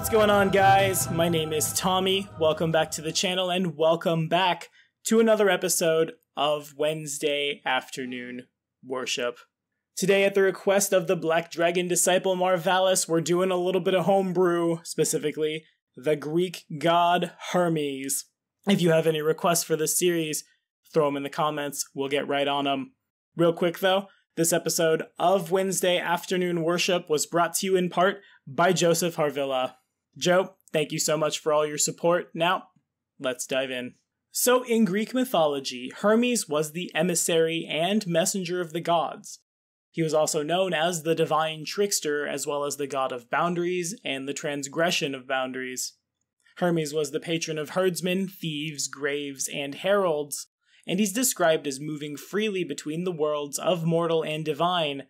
What's going on, guys? My name is Tommy. Welcome back to the channel and welcome back to another episode of Wednesday Afternoon Worship. Today, at the request of the Black Dragon Disciple Marvalis, we're doing a little bit of homebrew, specifically the Greek god Hermes. If you have any requests for this series, throw them in the comments. We'll get right on them. Real quick though, this episode of Wednesday Afternoon Worship was brought to you in part by Joseph Harvilla. Joe, thank you so much for all your support. Now, let's dive in. So in Greek mythology, Hermes was the emissary and messenger of the gods. He was also known as the divine trickster, as well as the god of boundaries and the transgression of boundaries. Hermes was the patron of herdsmen, thieves, graves, and heralds, and he's described as moving freely between the worlds of mortal and divine,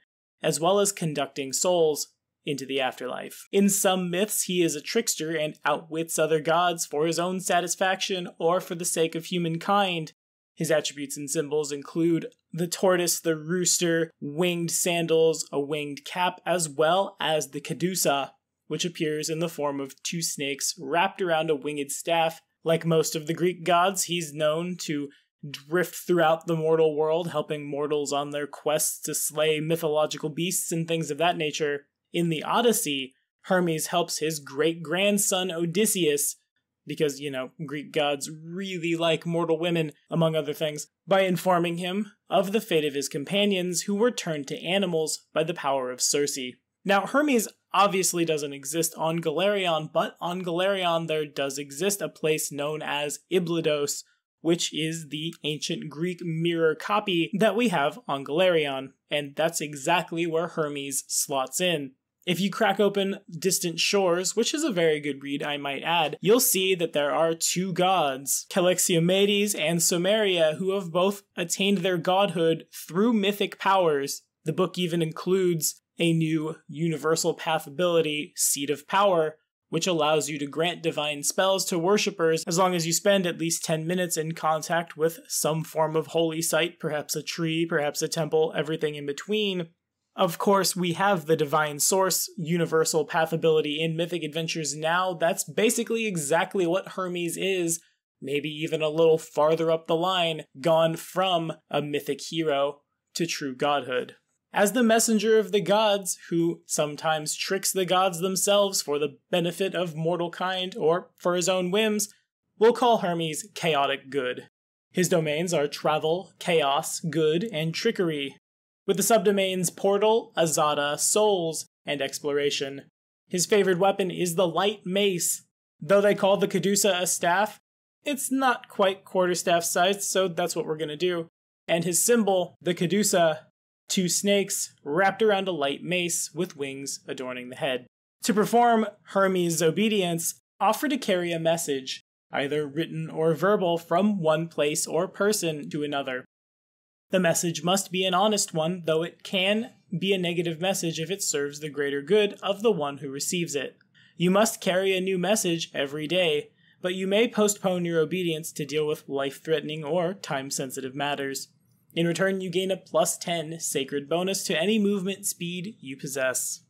as well as conducting souls into the afterlife. In some myths, he is a trickster and outwits other gods for his own satisfaction or for the sake of humankind. His attributes and symbols include the tortoise, the rooster, winged sandals, a winged cap, as well as the cadusa, which appears in the form of two snakes wrapped around a winged staff. Like most of the Greek gods, he's known to drift throughout the mortal world, helping mortals on their quests to slay mythological beasts and things of that nature. In the Odyssey, Hermes helps his great-grandson Odysseus, because, Greek gods really like mortal women, among other things, by informing him of the fate of his companions who were turned to animals by the power of Circe. Now, Hermes obviously doesn't exist on Galerion, but on Galerion there does exist a place known as Iblidos, which is the ancient Greek mirror copy that we have on Galerion, and that's exactly where Hermes slots in. If you crack open Distant Shores, which is a very good read, I might add, you'll see that there are two gods, Calixiomedes and Someria, who have both attained their godhood through mythic powers. The book even includes a new universal path ability, Seat of Power, which allows you to grant divine spells to worshippers as long as you spend at least 10 minutes in contact with some form of holy site, perhaps a tree, perhaps a temple, everything in between. Of course, we have the Divine Source universal path ability in Mythic Adventures now. That's basically exactly what Hermes is, maybe even a little farther up the line, gone from a mythic hero to true godhood. As the messenger of the gods, who sometimes tricks the gods themselves for the benefit of mortal kind or for his own whims, we'll call Hermes chaotic good. His domains are travel, chaos, good, and trickery, with the subdomains Portal, Azada, Souls, and Exploration. His favored weapon is the light mace. Though they call the cadusa a staff, it's not quite quarterstaff sized, so that's what we're gonna do. And his symbol, the cadusa, two snakes wrapped around a light mace with wings adorning the head. To perform Hermes' obedience, offer to carry a message, either written or verbal, from one place or person to another. The message must be an honest one, though it can be a negative message if it serves the greater good of the one who receives it. You must carry a new message every day, but you may postpone your obedience to deal with life-threatening or time-sensitive matters. In return, you gain a +10 sacred bonus to any movement speed you possess.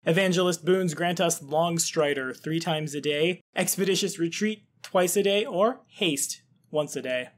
Evangelist boons grant us Long Strider 3 times a day, Expeditious Retreat twice a day, or Haste once a day.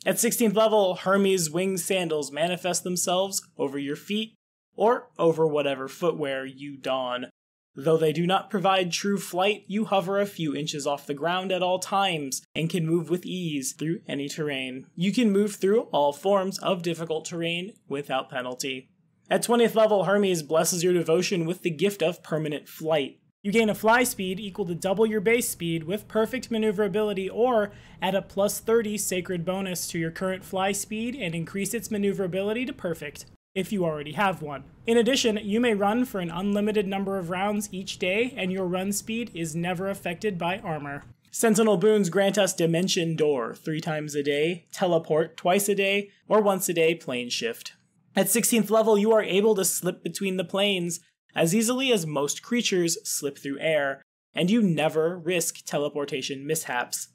At 16th level, Hermes' winged sandals manifest themselves over your feet or over whatever footwear you don. Though they do not provide true flight, you hover a few inches off the ground at all times and can move with ease through any terrain. You can move through all forms of difficult terrain without penalty. At 20th level, Hermes blesses your devotion with the gift of permanent flight. You gain a fly speed equal to double your base speed with perfect maneuverability, or add a +30 sacred bonus to your current fly speed and increase its maneuverability to perfect, if you already have one. In addition, you may run for an unlimited number of rounds each day, and your run speed is never affected by armor. Sentinel boons grant us Dimension Door 3 times a day, Teleport twice a day, or once a day Plane Shift. At 16th level, you are able to slip between the planes as easily as most creatures slip through air, and you never risk teleportation mishaps.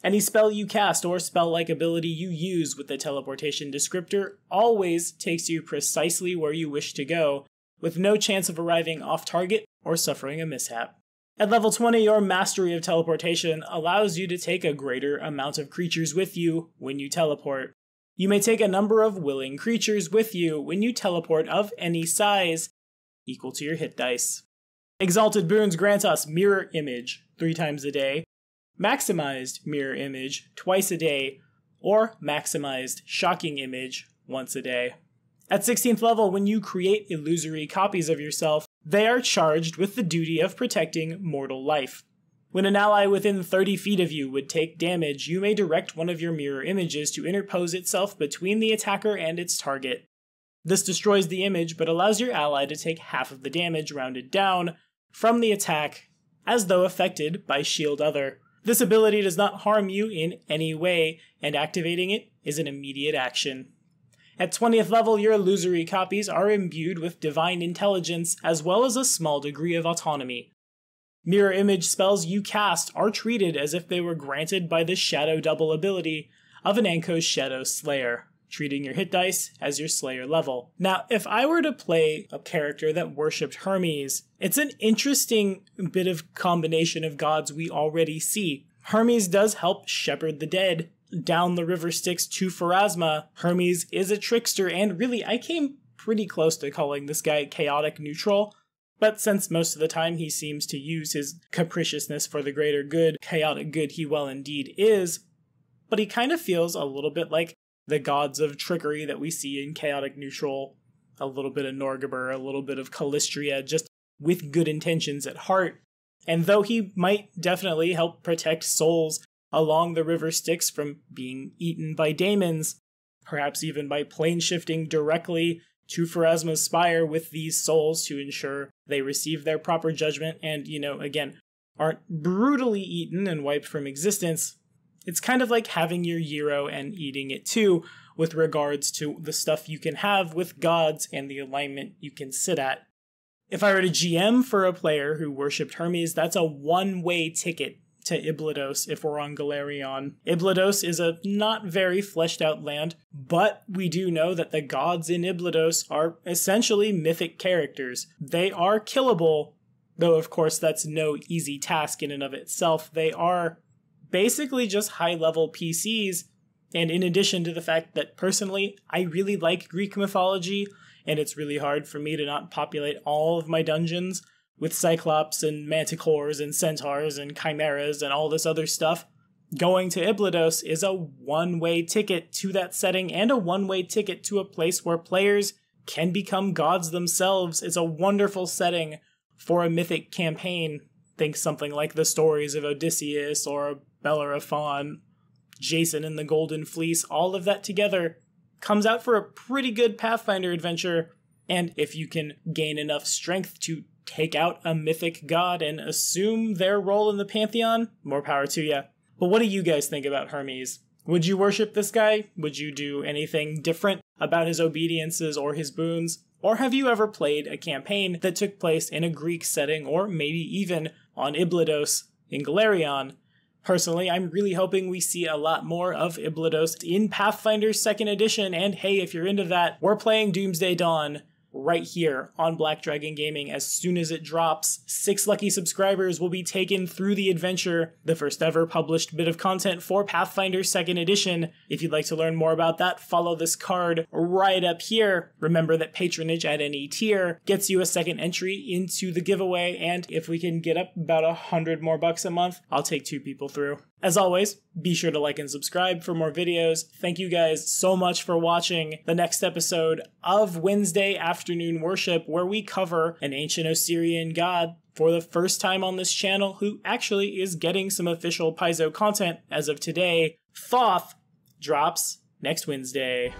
Any spell you cast or spell-like ability you use with the teleportation descriptor always takes you precisely where you wish to go, with no chance of arriving off target or suffering a mishap. At level 20, your mastery of teleportation allows you to take a greater amount of creatures with you when you teleport. You may take a number of willing creatures with you when you teleport of any size, equal to your hit dice. Exalted boons grant us mirror image 3 times a day, maximized mirror image twice a day, or maximized shocking image once a day. At 16th level, when you create illusory copies of yourself, they are charged with the duty of protecting mortal life. When an ally within 30 feet of you would take damage, you may direct one of your mirror images to interpose itself between the attacker and its target. This destroys the image, but allows your ally to take half of the damage rounded down from the attack, as though affected by Shield Other. This ability does not harm you in any way, and activating it is an immediate action. At 20th level, your illusory copies are imbued with divine intelligence as well as a small degree of autonomy. Mirror image spells you cast are treated as if they were granted by the Shadow Double ability of an Anko's Shadow Slayer, treating your hit dice as your Slayer level. Now, if I were to play a character that worshipped Hermes, it's an interesting bit of combination of gods we already see. Hermes does help shepherd the dead down the river Styx to Pharasma. Hermes is a trickster, and really, I came pretty close to calling this guy chaotic neutral, but since most of the time he seems to use his capriciousness for the greater good, chaotic good he well indeed is, but he kind of feels a little bit like the gods of trickery that we see in chaotic neutral, a little bit of Norgabur, a little bit of Calistria, just with good intentions at heart. And though he might definitely help protect souls along the river Styx from being eaten by daemons, perhaps even by plane shifting directly to Pharasma's Spire with these souls to ensure they receive their proper judgment and, again, aren't brutally eaten and wiped from existence, it's kind of like having your gyro and eating it too, with regards to the stuff you can have with gods and the alignment you can sit at. If I were to GM for a player who worshipped Hermes, that's a one-way ticket to Iblados if we're on Galerion. Iblados is a not very fleshed out land, but we do know that the gods in Iblados are essentially mythic characters. They are killable, though of course that's no easy task in and of itself. They are basically just high-level PCs, and in addition to the fact that personally, I really like Greek mythology, and it's really hard for me to not populate all of my dungeons with Cyclops and Manticores and Centaurs and Chimeras and all this other stuff. Going to Iblados is a one-way ticket to that setting and a one-way ticket to a place where players can become gods themselves. It's a wonderful setting for a mythic campaign. Think something like the stories of Odysseus or Bellerophon, Jason and the Golden Fleece. All of that together comes out for a pretty good Pathfinder adventure. And if you can gain enough strength to take out a mythic god and assume their role in the pantheon, more power to you. But what do you guys think about Hermes? Would you worship this guy? Would you do anything different about his obediences or his boons? Or have you ever played a campaign that took place in a Greek setting, or maybe even on Iblados in Galerion? Personally, I'm really hoping we see a lot more of Iblados in Pathfinder 2nd Edition, and hey, if you're into that, we're playing Doomsday Dawn right here on Black Dragon Gaming as soon as it drops. 6 lucky subscribers will be taken through the adventure, the first ever published bit of content for Pathfinder 2nd Edition. If you'd like to learn more about that, follow this card right up here. Remember that patronage at any tier gets you a second entry into the giveaway, and if we can get up about $100 more a month, I'll take 2 people through. As always, be sure to like and subscribe for more videos. Thank you guys so much for watching the next episode of Wednesday Afternoon Worship, where we cover an ancient Osirian god for the first time on this channel who actually is getting some official Paizo content as of today. Thoth drops next Wednesday.